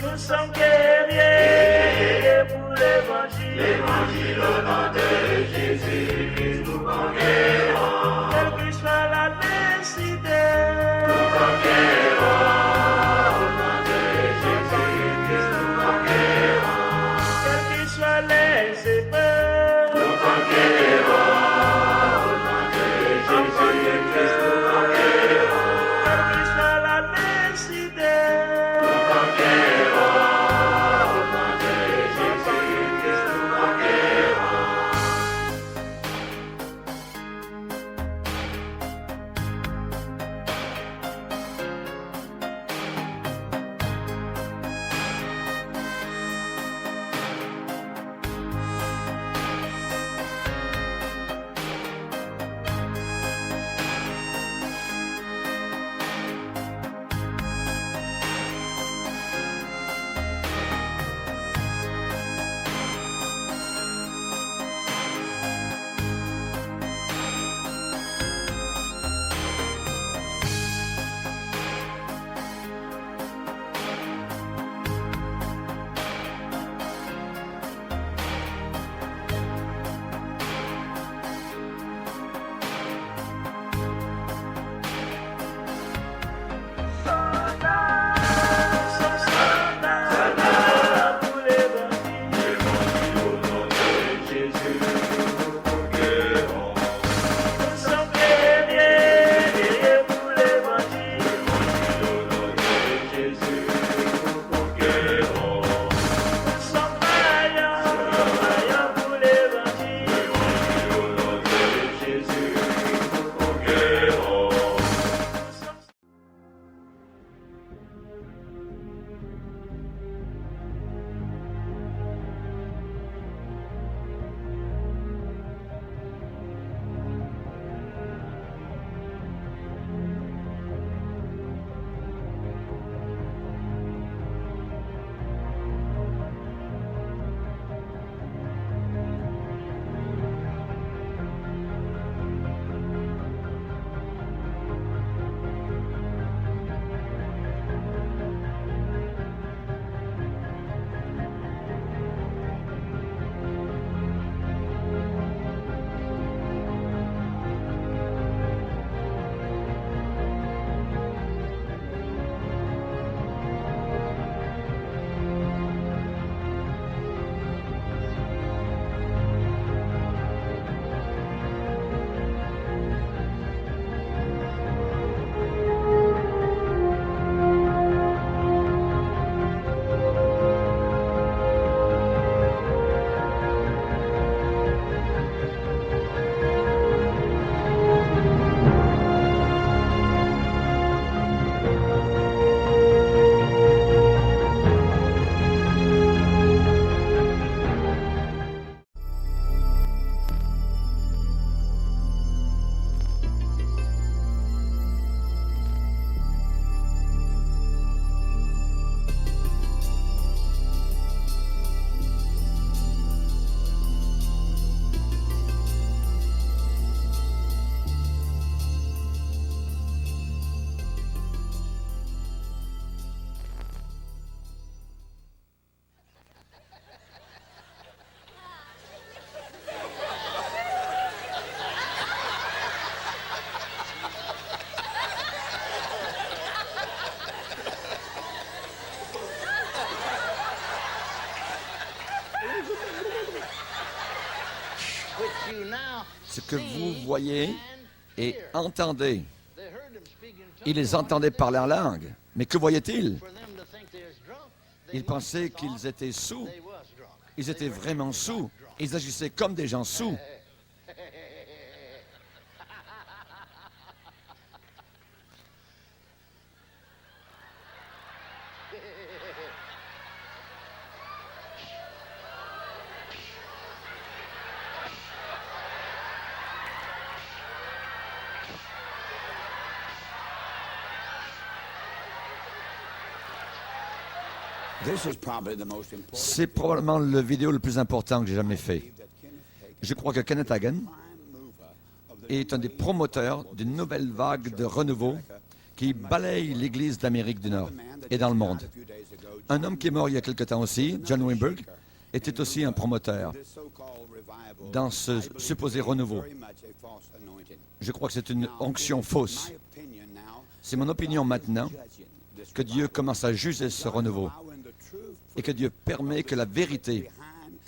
Nous sommes guerriers pour l'évangile. L'évangile au nom de Jésus-Christ, nous conquérons. Quelle que soit la nécessité. Nous conquérons. Au nom de Jésus-Christ, nous conquérons. Quelles que soient les épreuves. Nous conquérons. Au nom de Jésus-Christ, nous conquérons. Quelle que soit la nécessité. Nous conquérons. Au nom de Jésus-Christ, nous conquérons. Soldats pour l'évangile. L'évangile au nom de Jésus, nous conquérons. Nous sommes guerriers pour l'évangile. L'évangile au nom de Jésus, nous conquérons. Nous sommes vaillants pour l'évangile. L'évangile au nom de Jésus, nous conquérons. Ce que vous voyez et entendez. Ils entendaient parler en langue. Mais que voyaient-ils? Ils pensaient qu'ils étaient sous. Ils étaient vraiment sous. Ils agissaient comme des gens sous. C'est probablement le vidéo le plus important que j'ai jamais fait. Je crois que Kenneth Hagin est un des promoteurs d'une nouvelle vague de renouveau qui balaye l'Église d'Amérique du Nord et dans le monde. Un homme qui est mort il y a quelque temps aussi, John Wimberg, était aussi un promoteur dans ce supposé renouveau. Je crois que c'est une onction fausse. C'est mon opinion maintenant que Dieu commence à juger ce renouveau et que Dieu permet que la vérité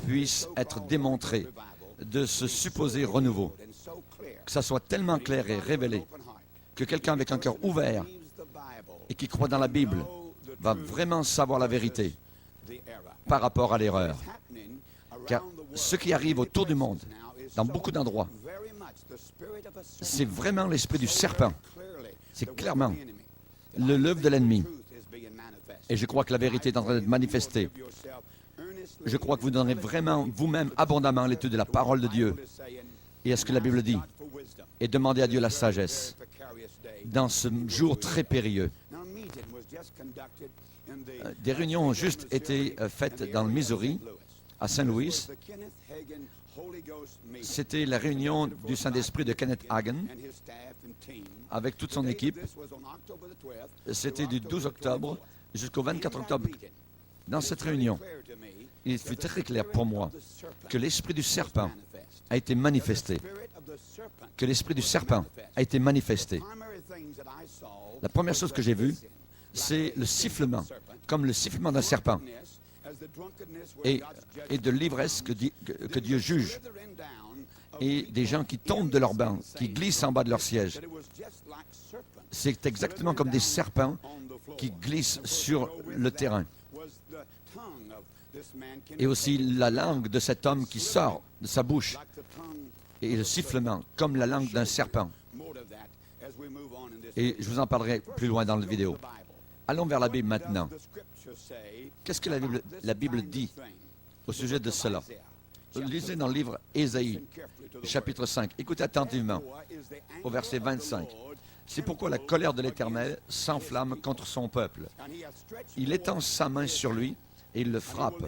puisse être démontrée de ce supposé renouveau. Que ça soit tellement clair et révélé que quelqu'un avec un cœur ouvert et qui croit dans la Bible va vraiment savoir la vérité par rapport à l'erreur. Car ce qui arrive autour du monde, dans beaucoup d'endroits, c'est vraiment l'esprit du serpent. C'est clairement l'œuvre de l'ennemi. Et je crois que la vérité est en train d'être manifestée. Je crois que vous donnerez vraiment vous-même abondamment l'étude de la parole de Dieu et à ce que la Bible dit. Et demandez à Dieu la sagesse dans ce jour très périlleux. Des réunions ont juste été faites dans le Missouri, à Saint-Louis. C'était la réunion du Saint-Esprit de Kenneth Hagin avec toute son équipe. C'était du 12 octobre jusqu'au 24 octobre. Dans cette réunion, il fut très clair pour moi que l'esprit du serpent a été manifesté. Que l'esprit du serpent a été manifesté. La première chose que j'ai vue, c'est le sifflement, comme le sifflement d'un serpent, et de l'ivresse que Dieu juge, et des gens qui tombent de leur banc, qui glissent en bas de leur siège. C'est exactement comme des serpents qui glissent sur le terrain. Et aussi la langue de cet homme qui sort de sa bouche, et le sifflement, comme la langue d'un serpent. Et je vous en parlerai plus loin dans la vidéo. Allons vers la Bible maintenant. Qu'est-ce que la Bible dit au sujet de cela? Lisez dans le livre Ésaïe, chapitre 5. Écoutez attentivement au verset 25. C'est pourquoi la colère de l'Éternel s'enflamme contre son peuple. Il étend sa main sur lui et il le frappe.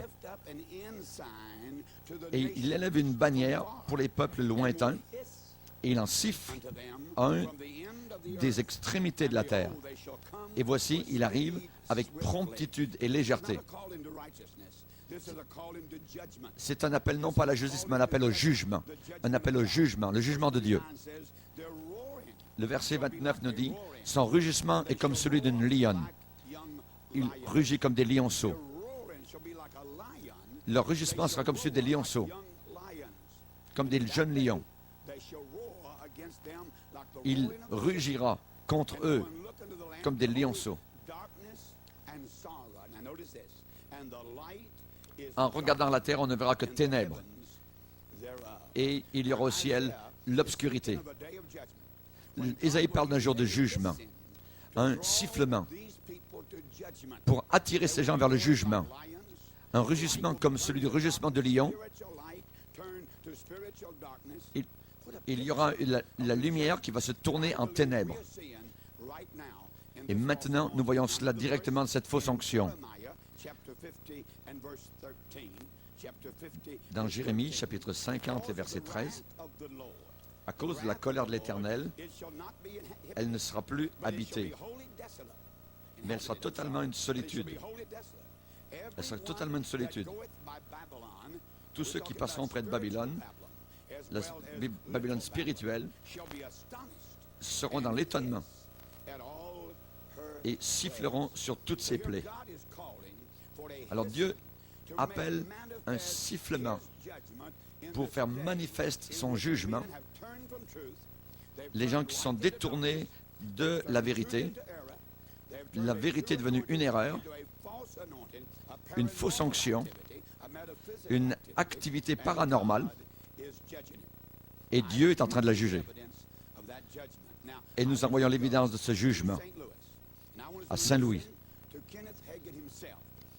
Et il élève une bannière pour les peuples lointains et il en siffle un des extrémités de la terre. Et voici, il arrive avec promptitude et légèreté. C'est un appel non pas à la justice, mais un appel au jugement. Un appel au jugement, le jugement de Dieu. Le verset 29 nous dit, « Son rugissement est comme celui d'une lionne. Il rugit comme des lionceaux. » Leur rugissement sera comme celui des lionceaux, comme des jeunes lions. Il rugira contre eux comme des lionceaux. En regardant la terre, on ne verra que ténèbres. Et il y aura au ciel l'obscurité. Ésaïe parle d'un jour de jugement, un sifflement pour attirer ces gens vers le jugement. Un rugissement comme celui du rugissement de lion. Il y aura la lumière qui va se tourner en ténèbres. Et maintenant, nous voyons cela directement de cette fausse onction. Dans Jérémie, chapitre 50 et verset 13, à cause de la colère de l'Éternel, elle ne sera plus habitée, mais elle sera totalement une solitude. Elle sera totalement une solitude. Tous ceux qui passeront près de Babylone, la Babylone spirituelle, seront dans l'étonnement et siffleront sur toutes ses plaies. Alors Dieu appelle un sifflement pour faire manifeste son jugement. Les gens qui sont détournés de la vérité est devenue une erreur, une fausse onction, une activité paranormale, et Dieu est en train de la juger. Et nous envoyons l'évidence de ce jugement à Saint-Louis.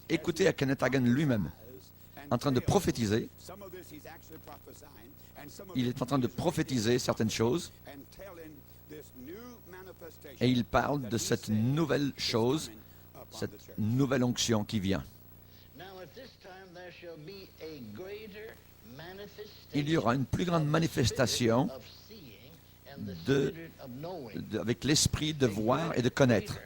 Écoutez à Kenneth Hagin lui-même, en train de prophétiser. Il est en train de prophétiser certaines choses. Et il parle de cette nouvelle chose, cette nouvelle onction qui vient. Il y aura une plus grande manifestation avec l'esprit de voir et de connaître.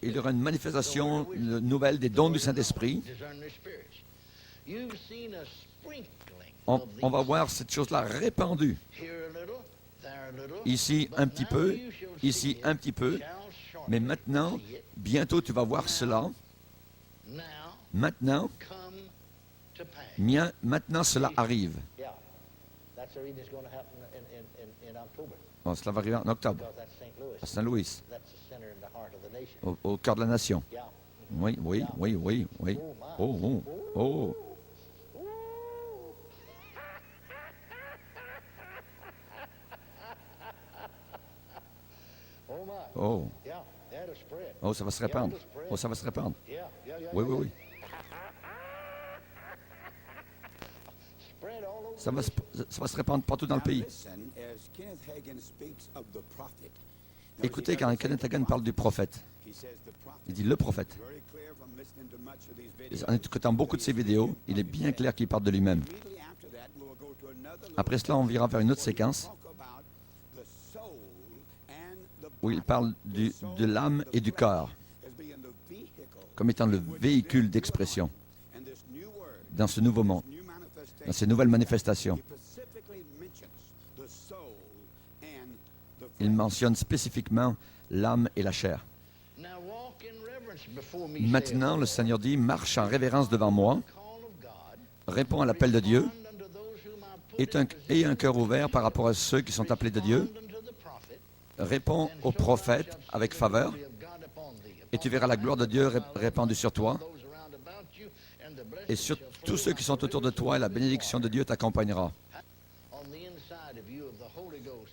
Il y aura une manifestation nouvelle des dons du Saint-Esprit. On va voir cette chose-là répandue. Ici un petit peu, ici un petit peu. Mais maintenant, bientôt tu vas voir cela. Maintenant, cela arrive. Bon, cela va arriver en octobre, à Saint-Louis, au cœur de la nation. Oui, oui, oui, oui, oui. Oh, oh, oh. Oh. Oh, ça va se répandre. Oh, ça va se répandre. Oui, oui, oui. Ça va se répandre partout dans le pays. Écoutez, quand Kenneth Hagin parle du prophète, il dit le prophète. En écoutant beaucoup de ses vidéos, il est bien clair qu'il parle de lui-même. Après cela, on ira vers une autre séquence où il parle de l'âme et du corps comme étant le véhicule d'expression dans ce nouveau monde, dans ces nouvelles manifestations. Il mentionne spécifiquement l'âme et la chair. Maintenant, le Seigneur dit, marche en révérence devant moi, réponds à l'appel de Dieu, aie un cœur ouvert par rapport à ceux qui sont appelés de Dieu, réponds aux prophètes avec faveur, et tu verras la gloire de Dieu répandue sur toi, et sur tous ceux qui sont autour de toi, et la bénédiction de Dieu t'accompagnera.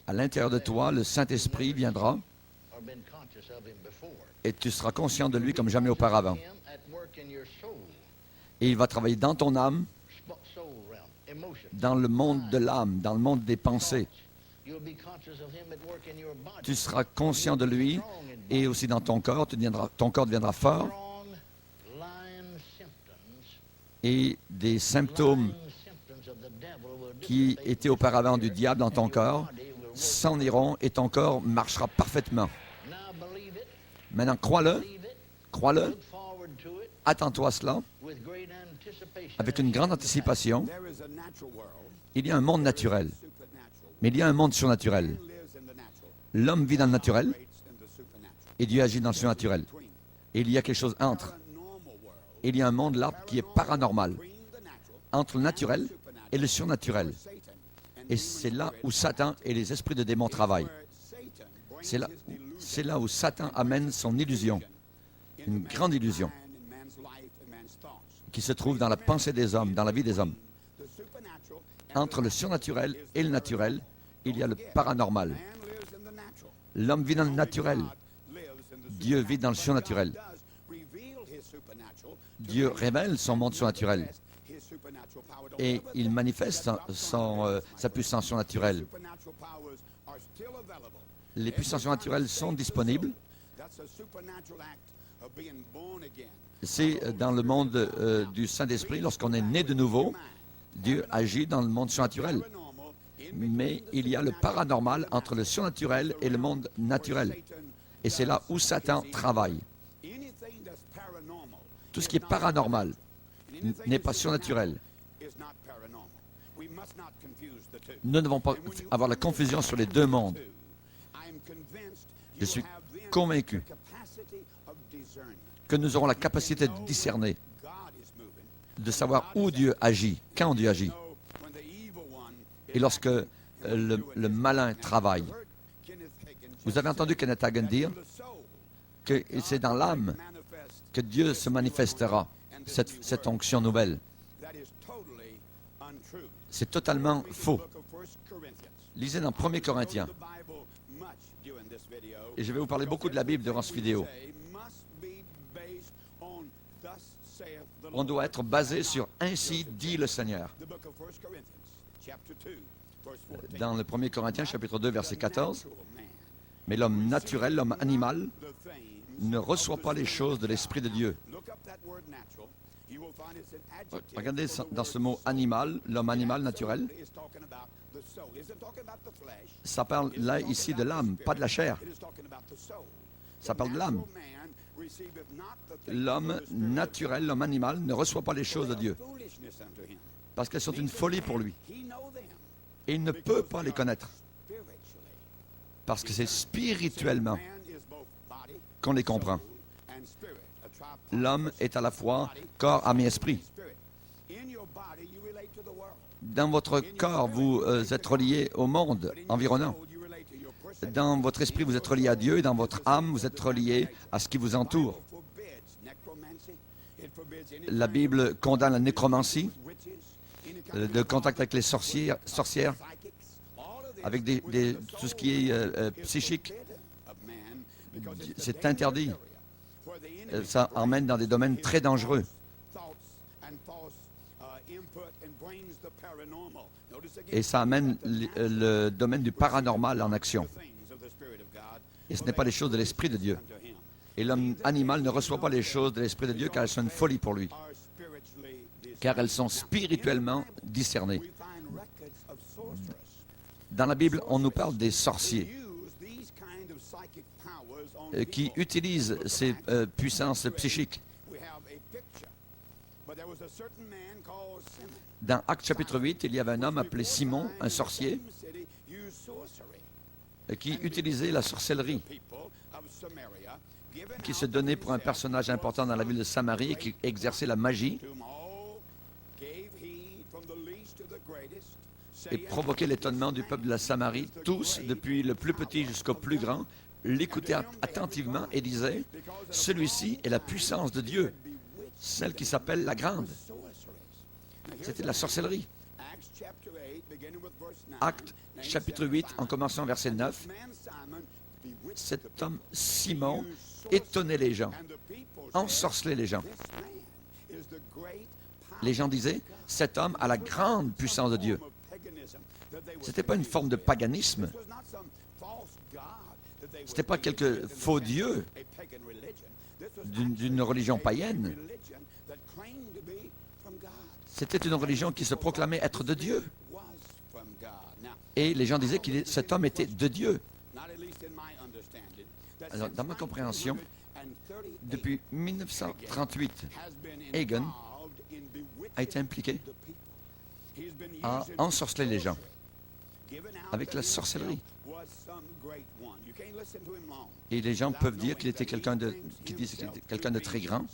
À l'intérieur de toi, le Saint-Esprit viendra, et tu seras conscient de lui comme jamais auparavant. Et il va travailler dans ton âme, dans le monde de l'âme, dans le monde des pensées. Tu seras conscient de lui, et aussi dans ton corps, ton corps deviendra fort, et des symptômes qui étaient auparavant du diable dans ton corps s'en iront, et ton corps marchera parfaitement. Maintenant, crois-le, attends-toi à cela, avec une grande anticipation. Il y a un monde naturel, mais il y a un monde surnaturel. L'homme vit dans le naturel, et Dieu agit dans le surnaturel. Et il y a quelque chose entre. Il y a un monde là qui est paranormal, entre le naturel et le surnaturel. Et c'est là où Satan et les esprits de démons travaillent. C'est là où Satan amène son illusion, une grande illusion, qui se trouve dans la pensée des hommes, dans la vie des hommes. Entre le surnaturel et le naturel, il y a le paranormal. L'homme vit dans le naturel. Dieu vit dans le surnaturel. Dieu révèle son monde surnaturel. Et il manifeste sa puissance surnaturelle. Les puissances surnaturelles sont disponibles. C'est dans le monde du Saint-Esprit, lorsqu'on est né de nouveau, Dieu agit dans le monde surnaturel. Mais il y a le paranormal entre le surnaturel et le monde naturel. Et c'est là où Satan travaille. Tout ce qui est paranormal n'est pas surnaturel. Nous ne devons pas avoir la confusion sur les deux mondes. Je suis convaincu que nous aurons la capacité de discerner, de savoir où Dieu agit, quand Dieu agit. Et lorsque le malin travaille. Vous avez entendu Kenneth Hagin dire que c'est dans l'âme que Dieu se manifestera, cette onction nouvelle. C'est totalement faux. Lisez dans 1 Corinthiens. Et je vais vous parler beaucoup de la Bible durant cette vidéo. On doit être basé sur « Ainsi dit le Seigneur ». Dans le 1 Corinthiens, chapitre 2, verset 14. Mais l'homme naturel, l'homme animal, ne reçoit pas les choses de l'Esprit de Dieu. Regardez dans ce mot animal, l'homme animal naturel, ça parle là ici de l'âme, pas de la chair. Ça parle de l'âme. L'homme naturel, l'homme animal, ne reçoit pas les choses de Dieu parce qu'elles sont une folie pour lui. Et il ne peut pas les connaître parce que c'est spirituellement qu'on les comprend. L'homme est à la fois corps, âme et esprit. Dans votre corps, vous êtes relié au monde environnant. Dans votre esprit, vous êtes relié à Dieu. Et dans votre âme, vous êtes relié à ce qui vous entoure. La Bible condamne la nécromancie, le contact avec les sorcières, avec tout ce qui est psychique. C'est interdit. Ça emmène dans des domaines très dangereux. Et ça amène le domaine du paranormal en action. Et ce n'est pas les choses de l'Esprit de Dieu. Et l'homme animal ne reçoit pas les choses de l'Esprit de Dieu car elles sont une folie pour lui. Car elles sont spirituellement discernées. Dans la Bible, on nous parle des sorciers qui utilisent ces puissances psychiques. Dans Actes chapitre 8, il y avait un homme appelé Simon, un sorcier, qui utilisait la sorcellerie, qui se donnait pour un personnage important dans la ville de Samarie et qui exerçait la magie et provoquait l'étonnement du peuple de la Samarie. Tous, depuis le plus petit jusqu'au plus grand, l'écoutaient attentivement et disaient « Celui-ci est la puissance de Dieu, celle qui s'appelle la grande. » C'était de la sorcellerie. Actes chapitre 8, en commençant verset 9. Cet homme Simon étonnait les gens, ensorcelait les gens. Les gens disaient, cet homme a la grande puissance de Dieu. Ce n'était pas une forme de paganisme. Ce n'était pas quelque faux dieu d'une religion païenne. C'était une religion qui se proclamait être de Dieu. Et les gens disaient que cet homme était de Dieu. Alors, dans ma compréhension, depuis 1938, Hagin a été impliqué à ensorceler les gens avec la sorcellerie. Et les gens peuvent dire qu'il était quelqu'un de très grand,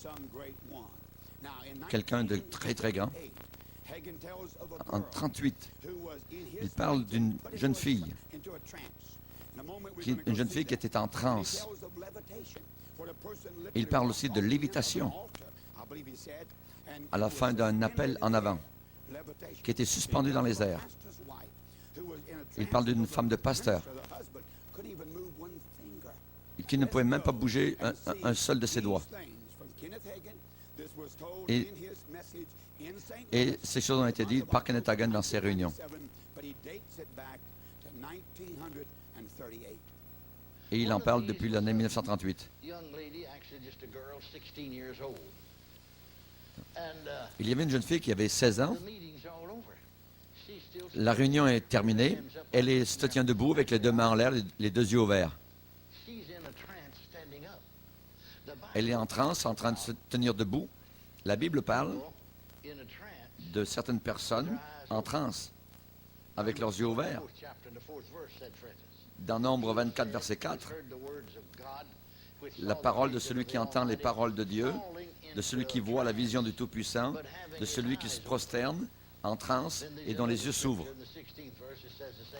quelqu'un de très très grand. En 1938, il parle d'une jeune fille, une jeune fille qui était en transe. Il parle aussi de lévitation à la fin d'un appel en avant, qui était suspendue dans les airs. Il parle d'une femme de pasteur qui ne pouvait même pas bouger un seul de ses doigts. Et ces choses ont été dites par Kenneth Hagin dans ses réunions. Et il en parle depuis l'année 1938. Il y avait une jeune fille qui avait 16 ans. La réunion est terminée. Elle se tient debout avec les deux mains en l'air, les deux yeux ouverts. Elle est en transe, en train de se tenir debout. La Bible parle de certaines personnes en transe, avec leurs yeux ouverts. Dans Nombre 24, verset 4, la parole de celui qui entend les paroles de Dieu, de celui qui voit la vision du Tout-Puissant, de celui qui se prosterne en transe et dont les yeux s'ouvrent.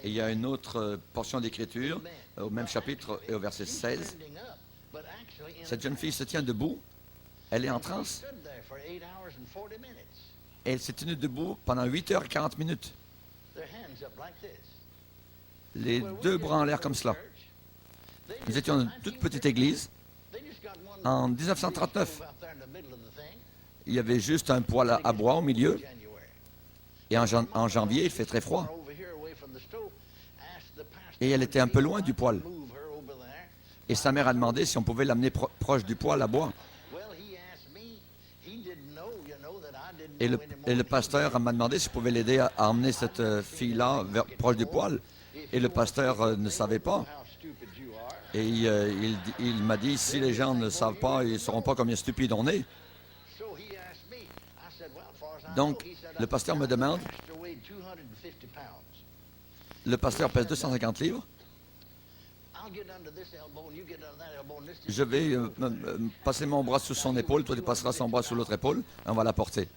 Et il y a une autre portion d'Écriture, au même chapitre et au verset 16. Cette jeune fille se tient debout, elle est en transe, et elle s'est tenue debout pendant 8 heures et 40 minutes. Les deux bras en l'air comme cela. Nous étions dans une toute petite église. En 1939, il y avait juste un poêle à bois au milieu. Et en janvier, il fait très froid. Et elle était un peu loin du poêle. Et sa mère a demandé si on pouvait l'amener proche du poêle à bois. Et le pasteur m'a demandé si je pouvais l'aider à emmener cette fille-là proche du poêle. Et le pasteur ne savait pas. Et il m'a dit, si les gens ne savent pas, ils ne sauront pas combien stupides on est. Donc, le pasteur me demande, le pasteur pèse 250 livres. Je vais passer mon bras sous son épaule, toi tu passeras son bras sous l'autre épaule, et on va la porter.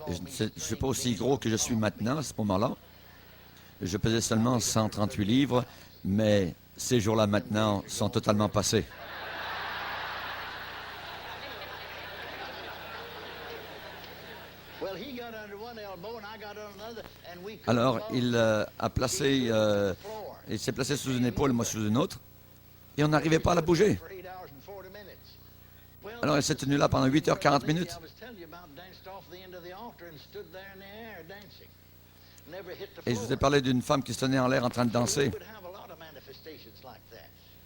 Je ne suis pas aussi gros que je suis maintenant, à ce moment-là. Je pesais seulement 138 livres, mais ces jours-là maintenant sont totalement passés. Alors, il s'est placé sous une épaule, moi sous une autre, et on n'arrivait pas à la bouger. Alors, elle s'est tenue là pendant 8h40 minutes. Et je vous ai parlé d'une femme qui se tenait en l'air en train de danser.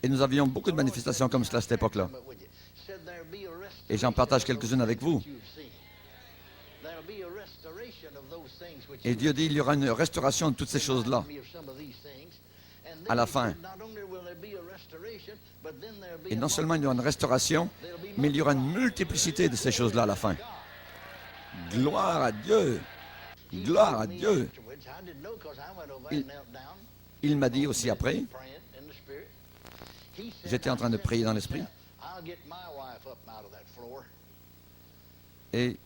Et nous avions beaucoup de manifestations comme cela à cette époque-là. Et j'en partage quelques-unes avec vous. Et Dieu dit, il y aura une restauration de toutes ces choses-là à la fin. Et non seulement il y aura une restauration, mais il y aura une multiplicité de ces choses-là à la fin. Gloire à Dieu! Gloire à Dieu! Il m'a dit aussi après, j'étais en train de prier dans l'esprit, et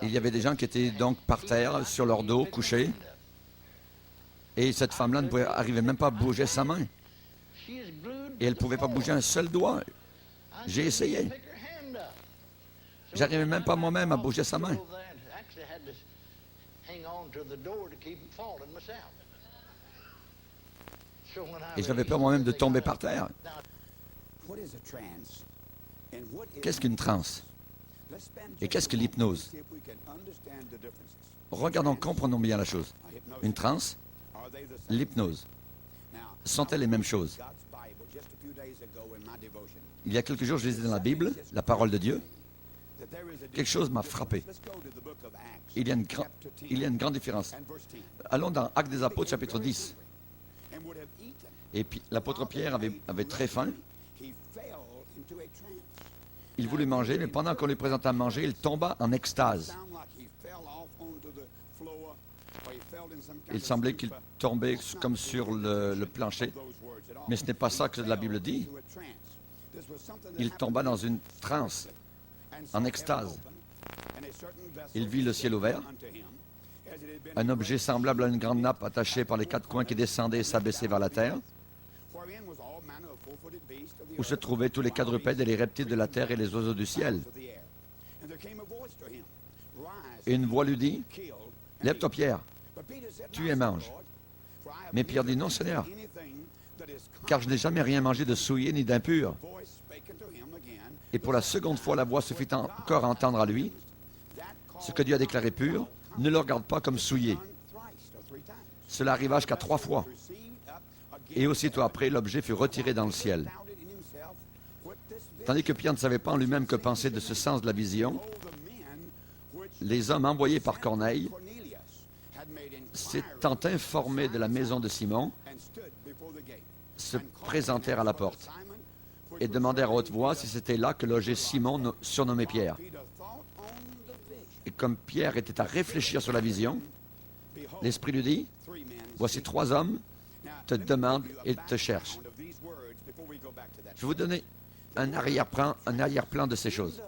il y avait des gens qui étaient donc par terre, sur leur dos, couchés, et cette femme-là ne pouvait arriver même pas à bouger sa main. Et elle ne pouvait pas bouger un seul doigt. J'ai essayé. J'arrivais même pas moi-même à bouger sa main. Et j'avais peur moi-même de tomber par terre. Qu'est-ce qu'une transe? Et qu'est-ce que l'hypnose? Regardons, comprenons bien la chose. Une transe, l'hypnose, sont-elles les mêmes choses? Il y a quelques jours, je lisais dans la Bible, la parole de Dieu. Quelque chose m'a frappé. Il y a une grande différence. Allons dans Actes des Apôtres, chapitre 10. Et puis, l'apôtre Pierre avait très faim. Il voulait manger, mais pendant qu'on lui présentait à manger, il tomba en extase. Il semblait qu'il tombait comme sur le plancher. Mais ce n'est pas ça que la Bible dit. Il tomba dans une transe, en extase. Il vit le ciel ouvert, un objet semblable à une grande nappe attachée par les quatre coins qui descendait et s'abaissait vers la terre, où se trouvaient tous les quadrupèdes et les reptiles de la terre et les oiseaux du ciel. Et une voix lui dit, « Lève-toi, Pierre, tue et mange. » Mais Pierre dit, « Non, Seigneur, car je n'ai jamais rien mangé de souillé ni d'impur. » Et pour la seconde fois, la voix se fit encore entendre à lui. « Ce que Dieu a déclaré pur, ne le regarde pas comme souillé. » Cela arriva jusqu'à 3 fois. Et aussitôt après, l'objet fut retiré dans le ciel. Tandis que Pierre ne savait pas en lui-même que penser de ce sens de la vision, les hommes envoyés par Corneille, s'étant informés de la maison de Simon, se présentèrent à la porte et demandèrent à haute voix si c'était là que logeait Simon, surnommé Pierre. Et comme Pierre était à réfléchir sur la vision, l'Esprit lui dit, « Voici 3 hommes te demandent et te cherchent. » Je vais vous donner un arrière-plan de ces choses.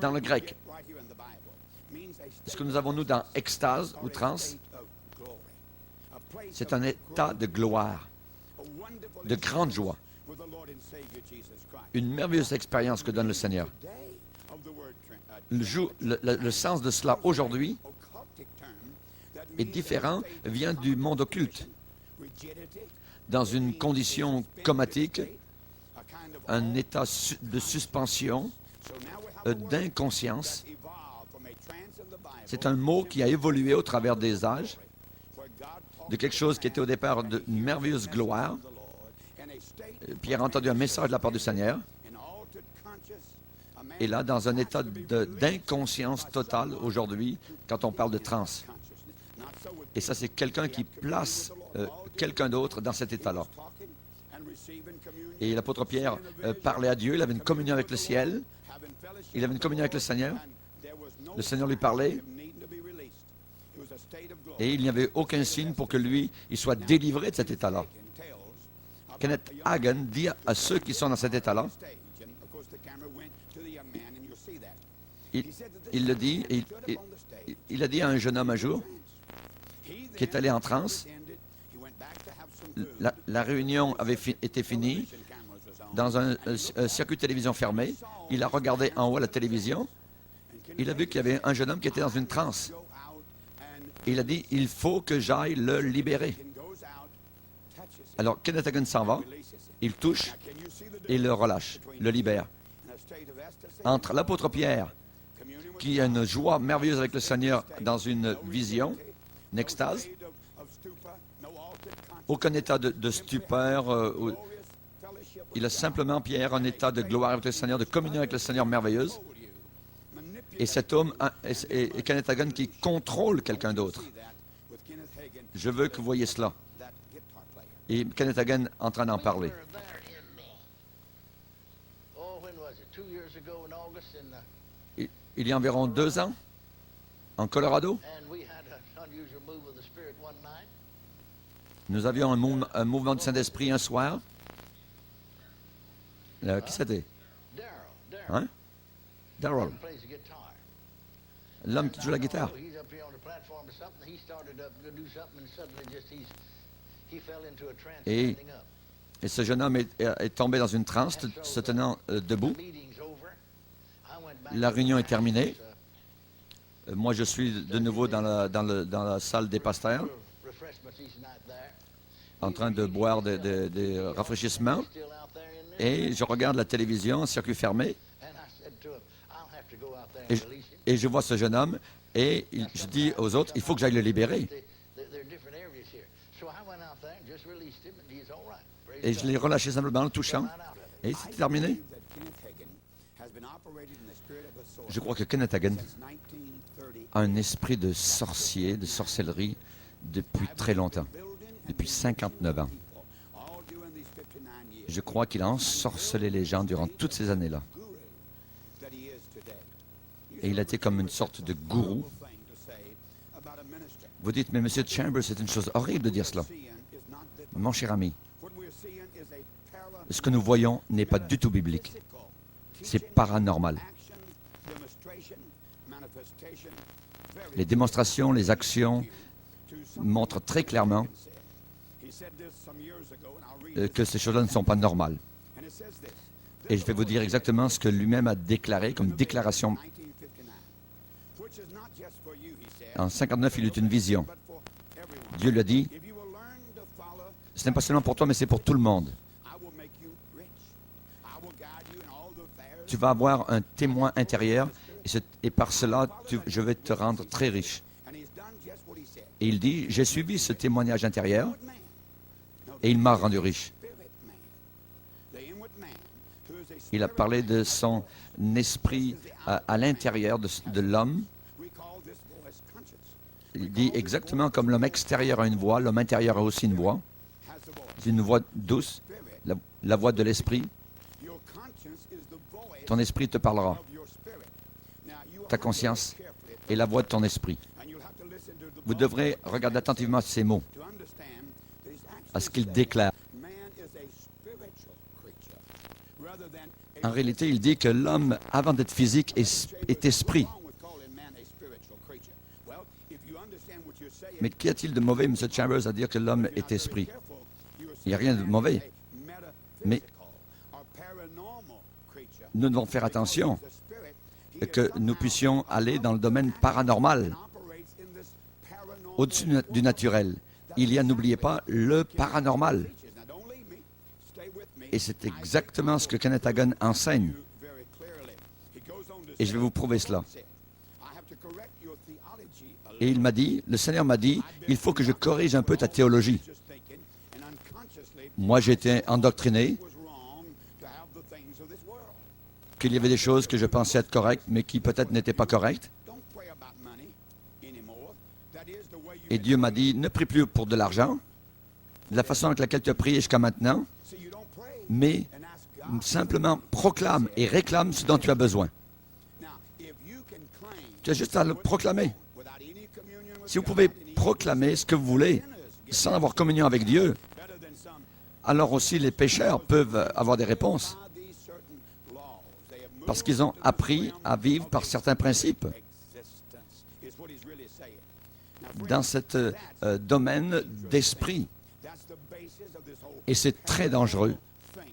Dans le grec, ce que nous avons, nous, dans extase ou transe, c'est un état de gloire, de grande joie, une merveilleuse expérience que donne le Seigneur. Le sens de cela aujourd'hui est différent, vient du monde occulte. Dans une condition comatique, un état de suspension, d'inconscience. C'est un mot qui a évolué au travers des âges, de quelque chose qui était au départ d'une merveilleuse gloire Pierre a entendu un message de la part du Seigneur. Et là, dans un état d'inconscience totale aujourd'hui, quand on parle de transe. Et ça, c'est quelqu'un qui place quelqu'un d'autre dans cet état-là. Et l'apôtre Pierre parlait à Dieu, il avait une communion avec le ciel, il avait une communion avec le Seigneur. Le Seigneur lui parlait. Et il n'y avait aucun signe pour que lui, il soit délivré de cet état-là. Kenneth Hagin dit à ceux qui sont dans cet état-là, il le dit, il a dit à un jeune homme un jour, qui est allé en transe, la réunion avait été finie, dans un circuit de télévision fermé, il a regardé en haut à la télévision, il a vu qu'il y avait un jeune homme qui était dans une transe. Il a dit, il faut que j'aille le libérer. Alors Kenneth Hagin s'en va, il touche et le relâche, le libère. Entre l'apôtre Pierre, qui a une joie merveilleuse avec le Seigneur dans une vision, une extase, aucun état de stupeur, il a simplement, Pierre, un état de gloire avec le Seigneur, de communion avec le Seigneur merveilleuse. Et cet homme, et Kenneth Hagin qui contrôle quelqu'un d'autre. Je veux que vous voyez cela. Et Kenneth Hagin en train d'en parler. Il y a environ 2 ans, en Colorado, nous avions un mouvement du Saint-Esprit un soir. Qui c'était? Hein? Darrell. L'homme qui joue la guitare. Et ce jeune homme est tombé dans une transe, se tenant debout. La réunion est terminée. Moi, je suis de nouveau dans la salle des pasteurs, en train de boire des rafraîchissements. Et je regarde la télévision, circuit fermé. Et je vois ce jeune homme. Et je dis aux autres, il faut que j'aille le libérer. Et je l'ai relâché simplement en le touchant. Et c'est terminé. Je crois que Kenneth Hagin a un esprit de sorcier, de sorcellerie, depuis très longtemps, depuis 59 ans. Je crois qu'il a ensorcelé les gens durant toutes ces années-là. Et il a été comme une sorte de gourou. Vous dites, mais M. Chambers, c'est une chose horrible de dire cela. Mon cher ami, ce que nous voyons n'est pas du tout biblique. C'est paranormal. Les démonstrations, les actions montrent très clairement que ces choses-là ne sont pas normales. Et je vais vous dire exactement ce que lui-même a déclaré comme déclaration. En 59, il eut une vision. Dieu lui a dit, ce n'est pas seulement pour toi, mais c'est pour tout le monde. Tu vas avoir un témoin intérieur et par cela, je vais te rendre très riche. Et il dit, j'ai suivi ce témoignage intérieur et il m'a rendu riche. Il a parlé de son esprit à l'intérieur de l'homme. Il dit exactement comme l'homme extérieur a une voix, l'homme intérieur a aussi une voix. C'est une voix douce, la voix de l'esprit. Ton esprit te parlera. Ta conscience est la voix de ton esprit. Vous devrez regarder attentivement ces mots, à ce qu'il déclare. En réalité, il dit que l'homme, avant d'être physique, est esprit. Mais qu'y a-t-il de mauvais, M. Chambers, à dire que l'homme est esprit? Il n'y a rien de mauvais. Mais nous devons faire attention que nous puissions aller dans le domaine paranormal, au-dessus du naturel. Il y a, n'oubliez pas, le paranormal. Et c'est exactement ce que Kenneth Hagin enseigne. Et je vais vous prouver cela. Et il m'a dit, le Seigneur m'a dit, il faut que je corrige un peu ta théologie. moi j'ai été endoctriné, was wrong to have the things of this world. qu'il y avait des choses que je pensais être correctes, mais qui peut-être n'étaient pas correctes. Don't pray about money anymore. That is the way you Et Dieu m'a dit, ne prie plus pour de l'argent, de la façon avec laquelle tu as prié jusqu'à maintenant, see you don't pray mais and ask God. simplement proclame et réclame ce dont tu as besoin. Now, if you can claim Tu as juste à le proclamer. without any communion with Si vous God pouvez and any proclamer ce que vous voulez, sans avoir communion avec Dieu, better than some alors aussi les pécheurs peuvent avoir des réponses, by these certain laws, they have moved parce qu'ils ont appris à vivre par certains principes existence is what he's really saying. Now, dans ce domaine d'esprit. that's the basis of this whole Et c'est très dangereux. thing.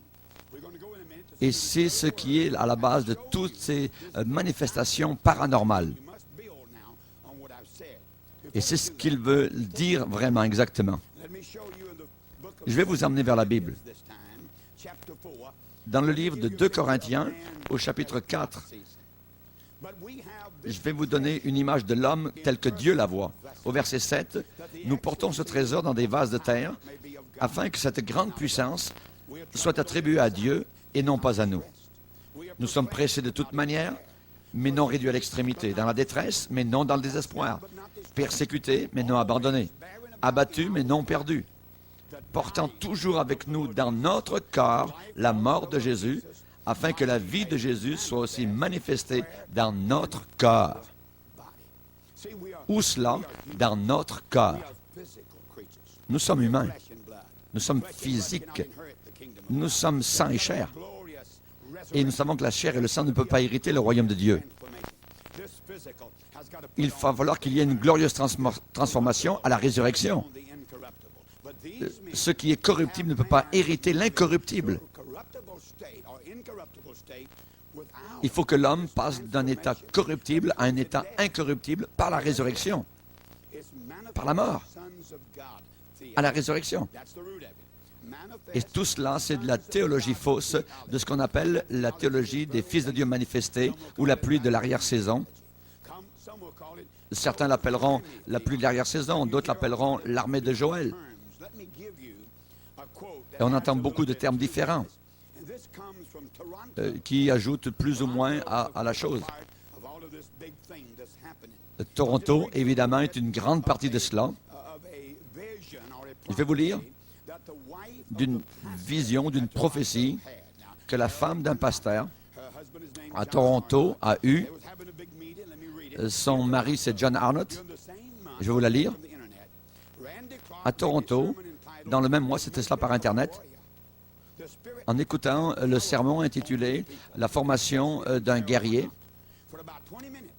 We're going to go in a minute to Et c'est ce qui est à la base de toutes ces manifestations paranormales. you must build now on what I've said. Et c'est ce qu'il veut dire vraiment exactement. Let me show you in the book of Je vais vous emmener vers la Bible. this time, chapter 4. Dans le livre de 2 Corinthiens, au chapitre 4, But we have je vais vous donner une image de l'homme tel que Dieu la voit. Au verset 7, nous portons ce trésor dans des vases de terre, may be of God. afin que cette grande puissance soit attribuée à Dieu et non pas à nous. Nous sommes pressés de toute manière, mais non réduits à l'extrémité, dans la détresse, mais non dans le désespoir, persécutés, mais non abandonnés, abattus, mais non perdus, portant toujours avec nous dans notre corps la mort de Jésus, afin que la vie de Jésus soit aussi manifestée dans notre corps. See, we are Où cela? Dans notre corps. physical creatures. Nous sommes humains, Flesh and blood. nous sommes physiques, Inherit the kingdom of nous sommes sang et chair. glorious Et nous savons que la chair et le sang ne peuvent pas hériter le royaume de Dieu. transformation. This physical has got to put Il va falloir qu'il y ait une glorieuse transformation à la résurrection. on the incorruptible. But these men Ce qui est corruptible ne peut pas hériter l'incorruptible. corruptible state or incorruptible state without Il faut que l'homme passe d'un état corruptible à un état incorruptible par la résurrection. its manifest par la mort. sons of God. See, À la résurrection. that's the root of it. Et Manifest tout cela, c'est de la théologie fausse, de ce qu'on appelle la théologie des fils de Dieu manifestés, ou la pluie de l'arrière-saison. come, some will call it Certains l'appelleront la pluie de l'arrière-saison, d'autres l'appelleront l'armée de Joël. terms. Let me give you a quote that Et on has entend a beaucoup de little termes bit to différents this. And this comes from Toronto. qui ajoutent plus ou moins à la chose. Part of all of this big thing that's happening. Toronto, évidemment, est une grande partie de cela. Of a vision or a Je vais vous lire prophecy that the wife of d'une the pastor vision, d'une prophétie had. Now, que la femme d'un pasteur her husband is named à John Toronto a eu. They was having a big meeting. Let me read it. Son mari, c'est John Arnott. During the same month, Je vais vous la lire. on the internet, Randy Clark À Toronto, made a sermon entitled dans le même mois, c'était cela par Internet, The Spirit en écoutant le sermon intitulé « La formation d'un guerrier for about 20 minutes.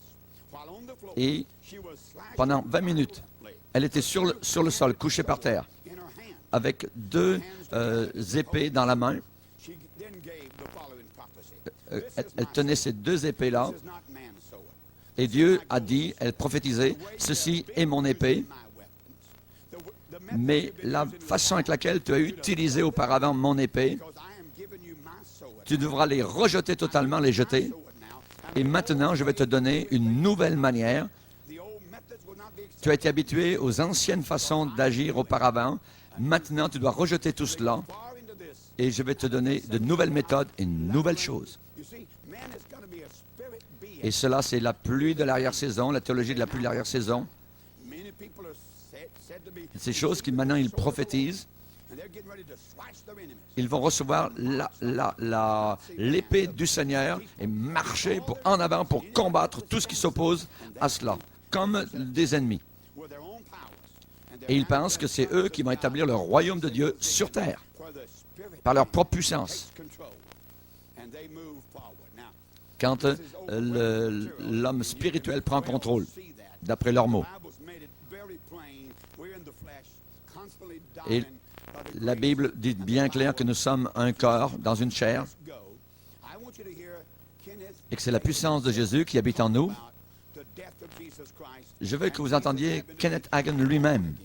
While on the floor, et she was slashing pendant 20 minutes, elle était sur le sol, couchée par terre, in her hand. avec deux épées dans la main. She then gave the following prophecy. Elle tenait ces deux épées-là, This is not man's sword. et Dieu a dit, elle prophétisait, « Ceci est mon épée, My weapons. The method mais you've been la using façon avec laquelle tu as utilisé auparavant mon épée, because I am giving you my sword. tu devras les rejeter totalement, les jeter. Sword now. Et maintenant, je vais te donner une nouvelle manière. The old methods will not be accepted. Tu as été habitué aux anciennes façons d'agir auparavant. Maintenant, tu dois rejeter tout cela. Far into this. Et je vais te donner de nouvelles méthodes et une nouvelle chose. You see, man is going to be a spirit being. Et cela, c'est la pluie de l'arrière-saison, la théologie de la pluie de l'arrière-saison. Many people are said to be Ces choses qui maintenant, ils prophétisent. and they're getting ready to slash their enemies. Ils vont recevoir l'épée du Seigneur et marcher en avant pour combattre tout ce qui s'oppose à cela, comme des ennemis. With their own powers. And Et they're ils pensent que c'est eux qui vont établir le royaume de Dieu sur terre, for the spirit par leur propre puissance. takes control. And they move forward. Now, Quand l'homme spirituel prend contrôle, see that. d'après leurs mots. The Bible's made it very plain. We're in the flesh, constantly Et dying. by the la grace Bible dit bien clair que nous sommes un corps dans une chair go. I want you to hear Kenneth et que c'est la puissance de Jésus qui habite en nous. about the death of Jesus Christ. Je veux que vous entendiez Kenneth Hagin lui-même.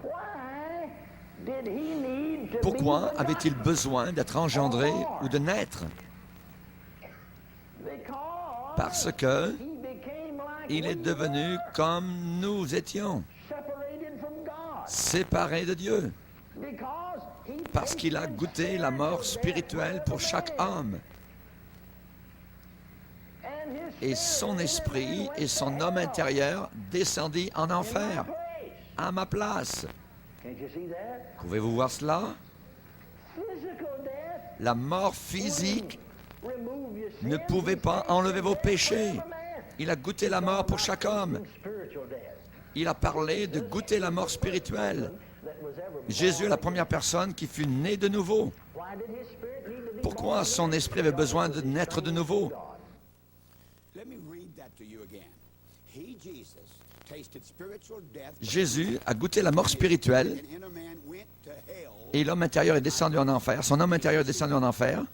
Why did he need to Pourquoi be avait-il besoin d'être engendré ou de naître? Because Parce que he became like il est we devenu comme nous étions, separated from God. séparés de Dieu. Parce qu'il a goûté la mort spirituelle pour chaque homme. Et son esprit et son homme intérieur descendit en enfer, à ma place. Pouvez-vous voir cela? La mort physique ne pouvait pas enlever vos péchés. Il a goûté la mort pour chaque homme. Il a parlé de goûter la mort spirituelle. Jésus est la première personne qui fut née de nouveau. Pourquoi son esprit avait besoin de naître de nouveau? Jésus a goûté la mort spirituelle et l'homme intérieur est descendu en enfer. Son homme intérieur est descendu en enfer.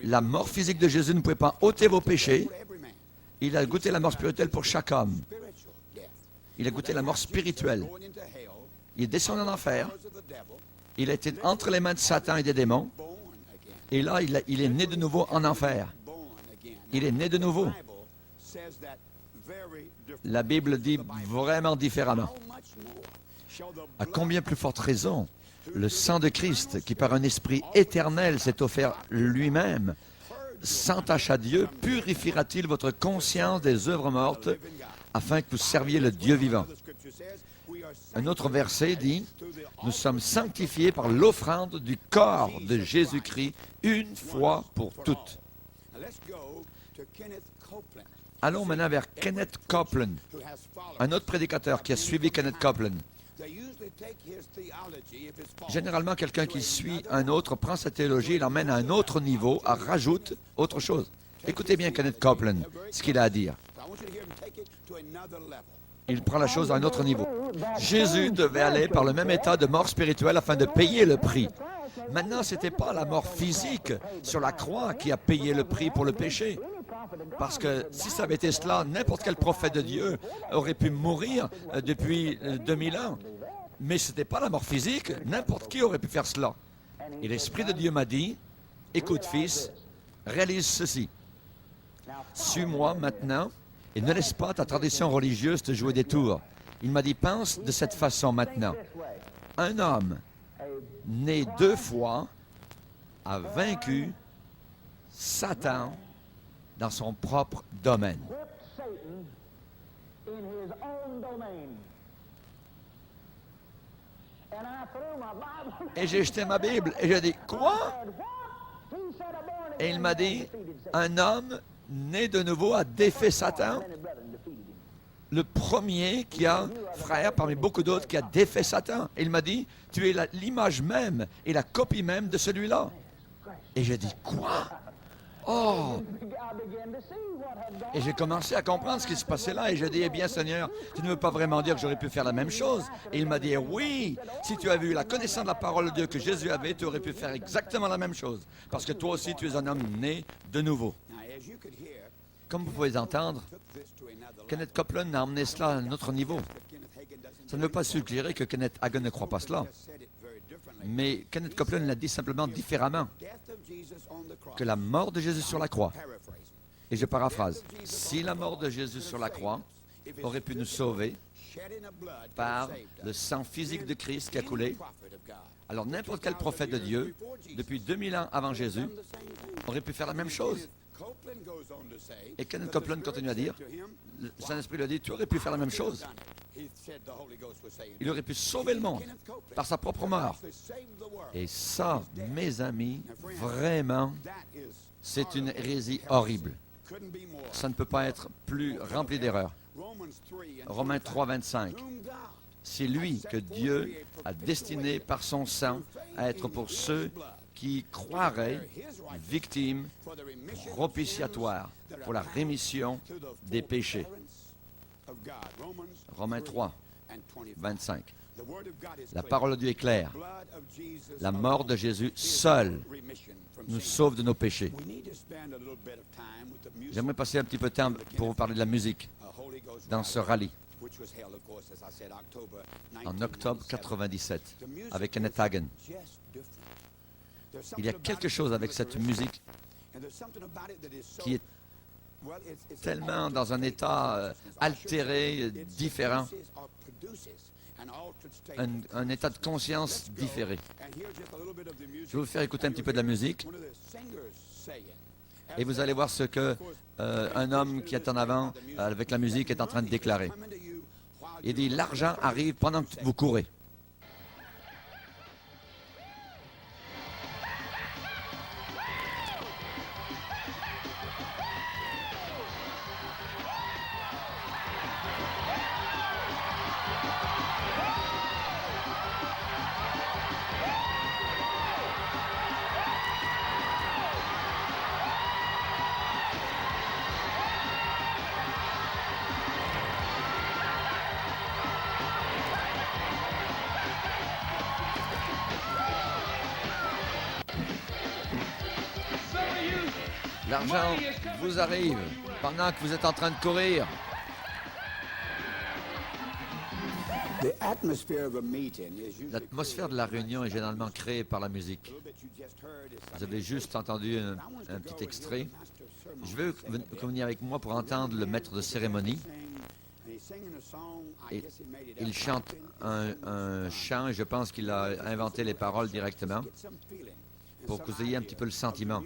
La mort physique de Jésus ne pouvait pas ôter vos péchés. Il a goûté la mort spirituelle pour chaque homme. Il a goûté la mort spirituelle. Il est descendu en enfer. Il a été entre les mains de Satan et des démons. Et là, il est né de nouveau en enfer. Il est né de nouveau. La Bible dit vraiment différemment. À combien plus forte raison, le sang de Christ, qui par un esprit éternel s'est offert lui-même, sans tache à Dieu, purifiera-t-il votre conscience des œuvres mortes, afin que vous serviez le Dieu vivant? Un autre verset dit, « Nous sommes sanctifiés par l'offrande du corps de Jésus-Christ, une fois pour toutes. » Allons maintenant vers Kenneth Copeland, un autre prédicateur qui a suivi Kenneth Copeland. Généralement, quelqu'un qui suit un autre prend sa théologie et l'emmène à un autre niveau, rajoute autre chose. Écoutez bien Kenneth Copeland, ce qu'il a à dire. Il prend la chose à un autre niveau. Jésus devait aller par le même état de mort spirituelle afin de payer le prix. Maintenant, ce n'était pas la mort physique sur la croix qui a payé le prix pour le péché. Parce que si ça avait été cela, n'importe quel prophète de Dieu aurait pu mourir depuis 2000 ans. Mais ce n'était pas la mort physique, n'importe qui aurait pu faire cela. Et l'Esprit de Dieu m'a dit, « Écoute, fils, réalise ceci. Suis-moi maintenant et ne laisse pas ta tradition religieuse te jouer des tours. » Il m'a dit, « Pense de cette façon maintenant. Un homme né 2 fois a vaincu Satan dans son propre domaine. » Et j'ai jeté ma Bible et j'ai dit, « Quoi? » Et il m'a dit, « Un homme né de nouveau a défait Satan. » Le premier qui a, frère, parmi beaucoup d'autres, qui a défait Satan. Et il m'a dit, « Tu es l'image même et la copie même de celui-là. » Et j'ai dit, « Quoi? » Oh! Et j'ai commencé à comprendre ce qui se passait là. Et j'ai dit, eh bien, Seigneur, tu ne veux pas vraiment dire que j'aurais pu faire la même chose? Et il m'a dit, oui, si tu avais eu la connaissance de la parole de Dieu que Jésus avait, tu aurais pu faire exactement la même chose. Parce que toi aussi, tu es un homme né de nouveau. Comme vous pouvez entendre, Kenneth Copeland a emmené cela à un autre niveau. Ça ne veut pas suggérer que Kenneth Hagin ne croit pas cela. Mais Kenneth Copeland l'a dit simplement différemment. Que la mort de Jésus sur la croix, et je paraphrase, si la mort de Jésus sur la croix aurait pu nous sauver par le sang physique de Christ qui a coulé, alors n'importe quel prophète de Dieu, depuis 2000 ans avant Jésus, aurait pu faire la même chose. Et Kenneth Copeland continue à dire, le Saint-Esprit lui a dit, tu aurais pu faire la même chose. Il aurait pu sauver le monde par sa propre mort. Et ça, mes amis, vraiment, c'est une hérésie horrible. Ça ne peut pas être plus rempli d'erreurs. Romains 3, 25. C'est lui que Dieu a destiné par son sang à être pour ceux qui croiraient victimes propitiatoires pour la rémission des péchés. Romains 3, 25. La parole de Dieu est claire. La mort de Jésus seule nous sauve de nos péchés. J'aimerais passer un petit peu de temps pour vous parler de la musique dans ce rallye en octobre 97 avec Kenneth Hagin. Il y a quelque chose avec cette musique qui est tellement dans un état altéré, différent. un état de conscience différé. Je vais vous faire écouter un petit peu de la musique. Et vous allez voir ce que un homme qui est en avant avec la musique est en train de déclarer. Il dit, l'argent arrive pendant que vous courez. L'argent vous arrive pendant que vous êtes en train de courir. L'atmosphère de la réunion est généralement créée par la musique. Vous avez juste entendu un petit extrait. Je veux que vous veniez avec moi pour entendre le maître de cérémonie. Et il chante un chant et je pense qu'il a inventé les paroles directement pour que vous ayez un petit peu le sentiment.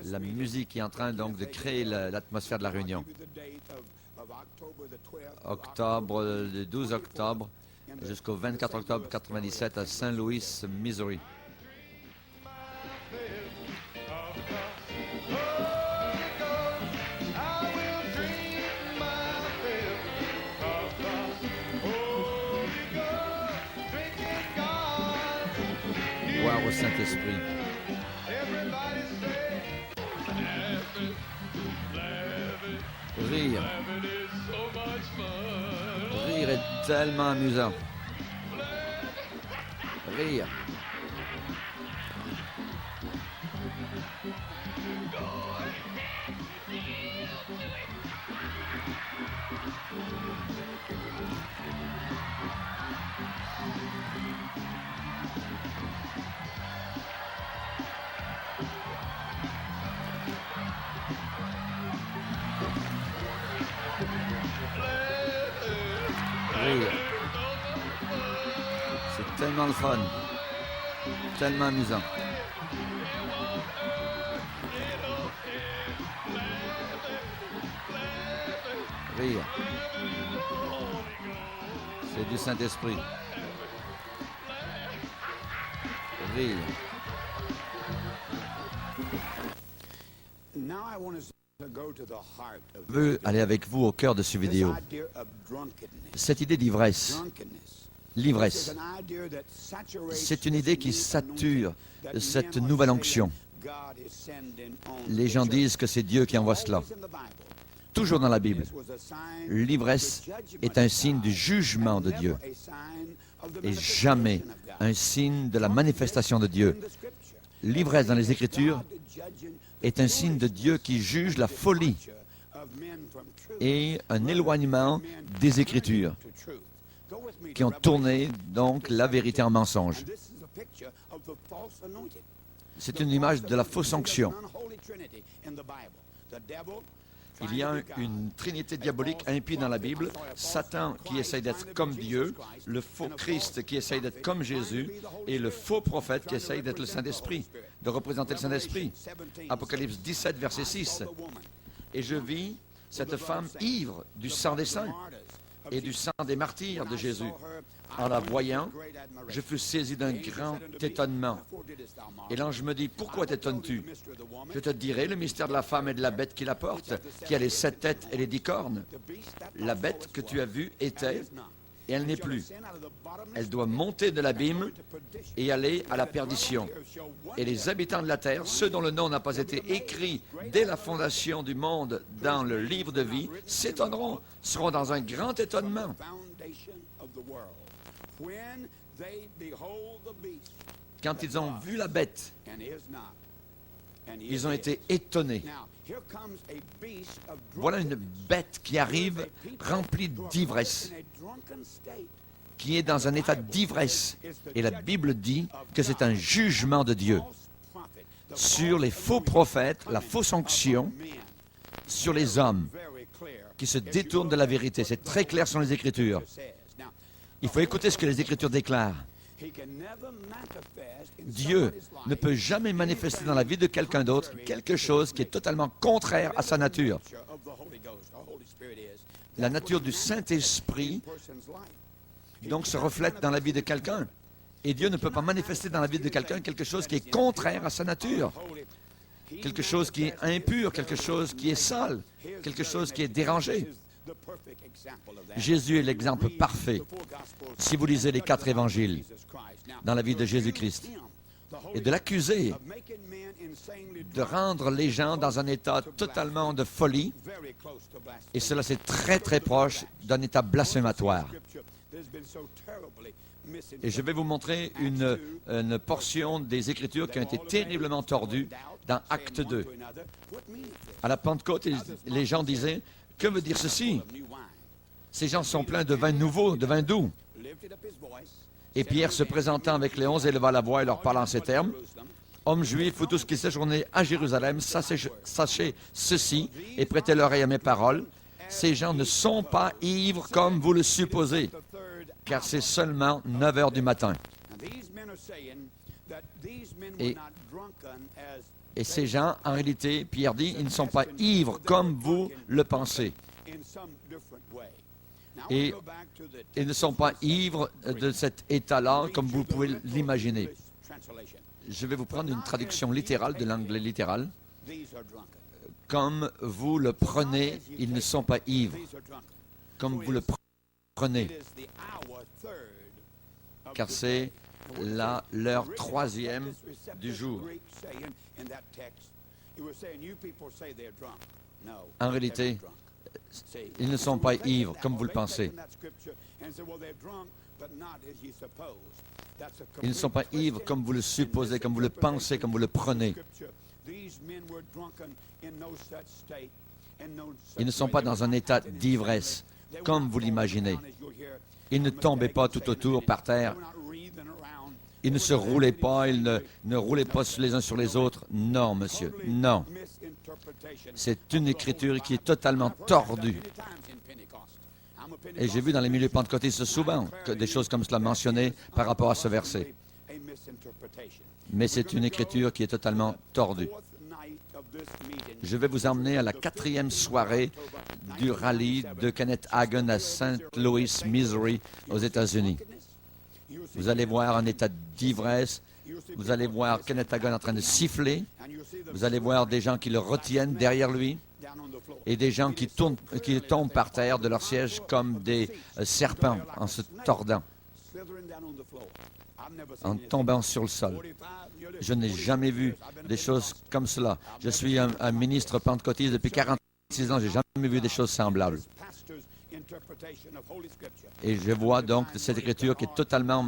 La musique est en train donc de créer l'atmosphère de la réunion. Le 12 octobre jusqu'au 24 octobre 1997 à Saint Louis, Missouri. Boire au Saint-Esprit. Rire. Rire est tellement amusant. Rire. Rire. C'est tellement le fun. Tellement amusant. Rire. C'est du Saint-Esprit. Rire. Je veux aller avec vous au cœur de cette vidéo. Cette idée d'ivresse. L'ivresse. C'est une idée qui sature cette nouvelle onction. Les gens disent que c'est Dieu qui envoie cela. Toujours dans la Bible, l'ivresse est un signe du jugement de Dieu et jamais un signe de la manifestation de Dieu. L'ivresse dans les Écritures est un signe de Dieu qui juge la folie et un éloignement des Écritures qui ont tourné donc la vérité en mensonge. C'est une image de la fausse onction. Il y a une trinité diabolique impie dans la Bible. Satan qui essaye d'être comme Dieu, le faux Christ qui essaye d'être comme Jésus et le faux prophète qui essaye d'être le Saint-Esprit, de représenter le Saint-Esprit. Apocalypse 17, verset 6. Et je vis cette femme ivre du sang des saints et du sang des martyrs de Jésus. En la voyant, je fus saisi d'un grand étonnement. Et l'ange me dit, pourquoi t'étonnes-tu? Je te dirai le mystère de la femme et de la bête qui la porte, qui a les 7 têtes et les 10 cornes. La bête que tu as vue était, et elle n'est plus. Elle doit monter de l'abîme et aller à la perdition. Et les habitants de la terre, ceux dont le nom n'a pas été écrit dès la fondation du monde dans le livre de vie, s'étonneront, seront dans un grand étonnement. Quand ils ont vu la bête, ils ont été étonnés. Voilà une bête qui arrive remplie d'ivresse, qui est dans un état d'ivresse. Et la Bible dit que c'est un jugement de Dieu sur les faux prophètes, la fausse onction, sur les hommes qui se détournent de la vérité. C'est très clair sur les Écritures. Il faut écouter ce que les Écritures déclarent. Dieu ne peut jamais manifester dans la vie de quelqu'un d'autre quelque chose qui est totalement contraire à sa nature. La nature du Saint-Esprit, donc, se reflète dans la vie de quelqu'un. Et Dieu ne peut pas manifester dans la vie de quelqu'un quelque chose qui est contraire à sa nature. Quelque chose qui est impur, quelque chose qui est sale, quelque chose qui est dérangé. Jésus est l'exemple parfait. Si vous lisez les 4 évangiles dans la vie de Jésus-Christ, et de l'accuser de rendre les gens dans un état totalement de folie, et cela c'est très très proche d'un état blasphématoire. Et je vais vous montrer une portion des Écritures qui ont été terriblement tordues dans Acte 2. À la Pentecôte, les gens disaient, que veut dire ceci? Ces gens sont pleins de vin nouveau, de vin doux. Et Pierre, se présentant avec les 11, éleva la voix et leur parla en ces termes. Hommes juifs, vous tous qui séjournez à Jérusalem, sachez ceci et prêtez l'oreille à mes paroles. Ces gens ne sont pas ivres comme vous le supposez, car c'est seulement 9 heures du matin. Et ces gens, en réalité, Pierre dit, ils ne sont pas ivres comme vous le pensez. Et ils ne sont pas ivres de cet état-là, comme vous pouvez l'imaginer. Je vais vous prendre une traduction littérale de l'anglais littéral. Comme vous le prenez, ils ne sont pas ivres. Comme vous le prenez. Car c'est l'heure 3e du jour. En réalité, ils ne sont pas ivres, comme vous le pensez. Ils ne sont pas ivres comme vous le supposez, comme vous le pensez, comme vous le prenez. Ils ne sont pas dans un état d'ivresse, comme vous l'imaginez. Ils ne tombaient pas tout autour par terre. Ils ne se roulaient pas, ils ne roulaient pas les uns sur les autres. Non, monsieur, non. C'est une écriture qui est totalement tordue. Et j'ai vu dans les milieux pentecôtistes souvent que des choses comme cela mentionnées par rapport à ce verset. Mais c'est une écriture qui est totalement tordue. Je vais vous emmener à la 4e soirée du rallye de Kenneth Hagin à St. Louis, Missouri, aux États-Unis. Vous allez voir un état d'ivresse. Vous allez voir Kenneth Hagin en train de siffler. Vous allez voir des gens qui le retiennent derrière lui et des gens qui tombent par terre de leur siège comme des serpents en se tordant, en tombant sur le sol. Je n'ai jamais vu des choses comme cela. Je suis un ministre pentecôtiste depuis 46 ans. Je n'ai jamais vu des choses semblables. Et je vois donc cette écriture qui est totalement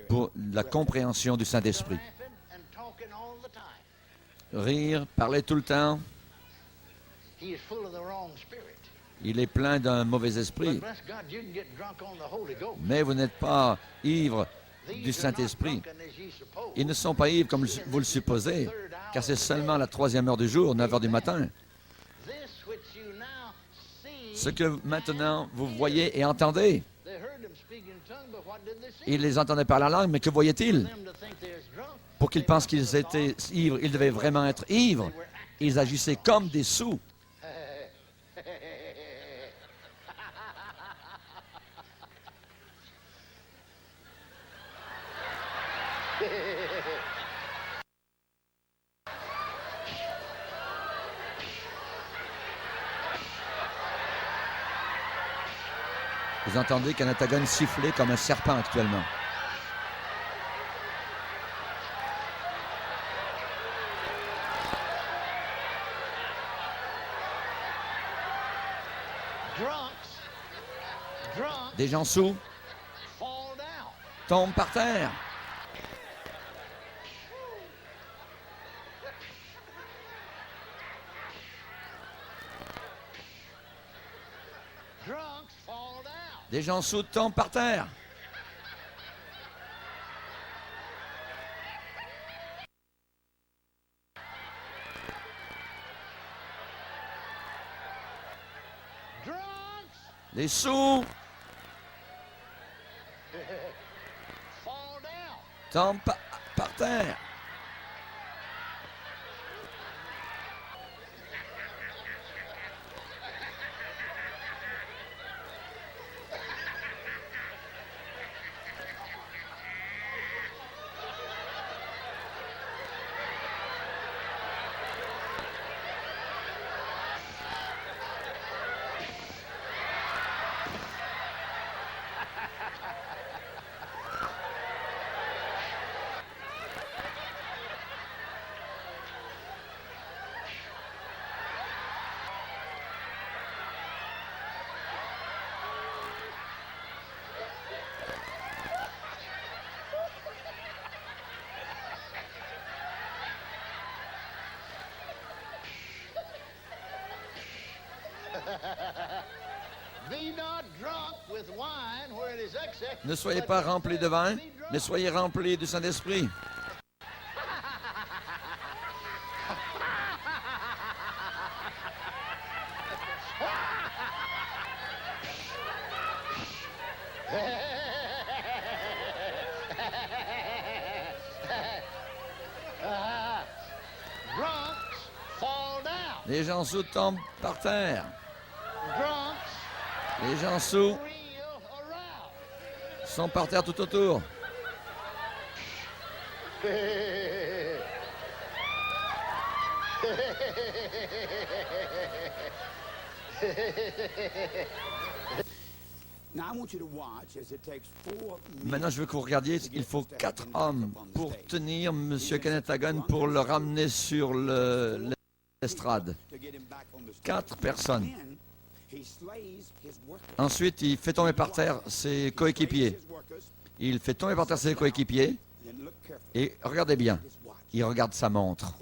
pour la compréhension du Saint-Esprit. Rire, parler tout le temps. Il est plein d'un mauvais esprit. Mais vous n'êtes pas ivre du Saint-Esprit. Ils ne sont pas ivres comme vous le supposez, car c'est seulement la 3e heure du jour, 9 heures du matin. Ce que maintenant vous voyez et entendez. Ils les entendaient parler en langue, mais que voyaient-ils? Pour qu'ils pensent qu'ils étaient ivres, ils devaient vraiment être ivres. Ils agissaient comme des soûls. Vous entendez Kenneth Hagin siffler comme un serpent actuellement. Des gens sous tombent par terre. Des gens sous tombent par terre. Les sous fall down. tombent par terre. Be not drunk with wine where it is excess. Ne soyez pas remplis de vin, mais soyez remplis du Saint-Esprit. Drunks fall down. Les gens sous tombent par terre. Drunks Les gens sous reel around. sont par terre tout autour. Maintenant, je veux que vous regardiez, il faut 4 hommes pour tenir M. Kenneth Hagin, pour le ramener sur l'estrade. 4 personnes. Ensuite, il fait tomber par terre ses coéquipiers. Il fait tomber par terre ses coéquipiers. Et regardez bien, il regarde sa montre.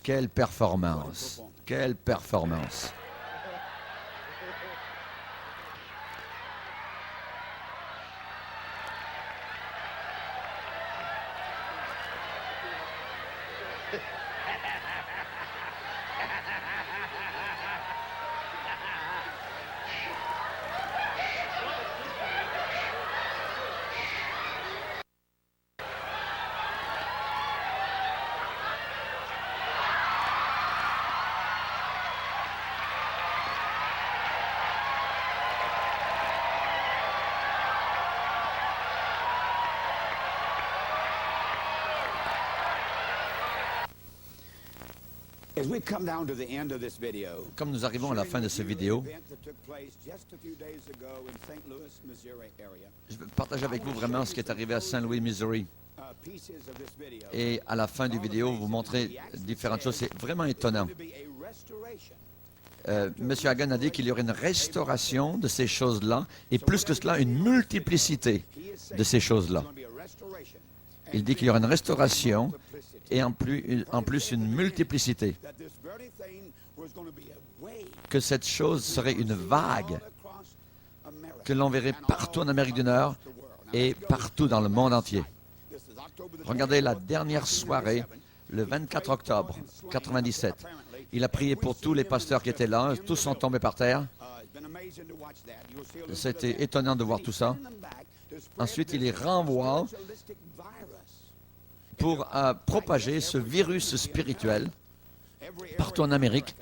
Quelle performance! Quelle performance! Comme nous arrivons à la fin de cette vidéo, je vais partager avec vous vraiment ce qui est arrivé à Saint Louis, Missouri. Et à la fin du vidéo, vous montrer différentes choses. C'est vraiment étonnant. Monsieur Hagin a dit qu'il y aurait une restauration de ces choses-là, et plus que cela, une multiplicité de ces choses-là. Il dit qu'il y aura une restauration et en plus une multiplicité. Que cette chose serait une vague que l'on verrait partout en Amérique du Nord et partout dans le monde entier. Regardez la dernière soirée, le 24 octobre 97. Il a prié pour tous les pasteurs qui étaient là, tous sont tombés par terre. C'était étonnant de voir tout ça. Ensuite, il les renvoie pour propager ce virus spirituel partout en Amérique,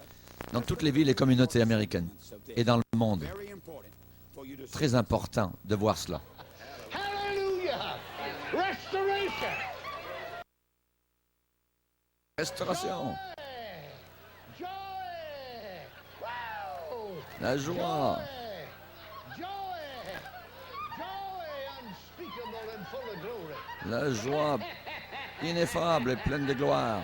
dans toutes les villes et communautés américaines et dans le monde. Très important de voir cela. Hallelujah! Restoration! Restauration, Joy! Wow! la joie, Joy! Joy unspeakable and full of glory. la joie ineffable et pleine de gloire.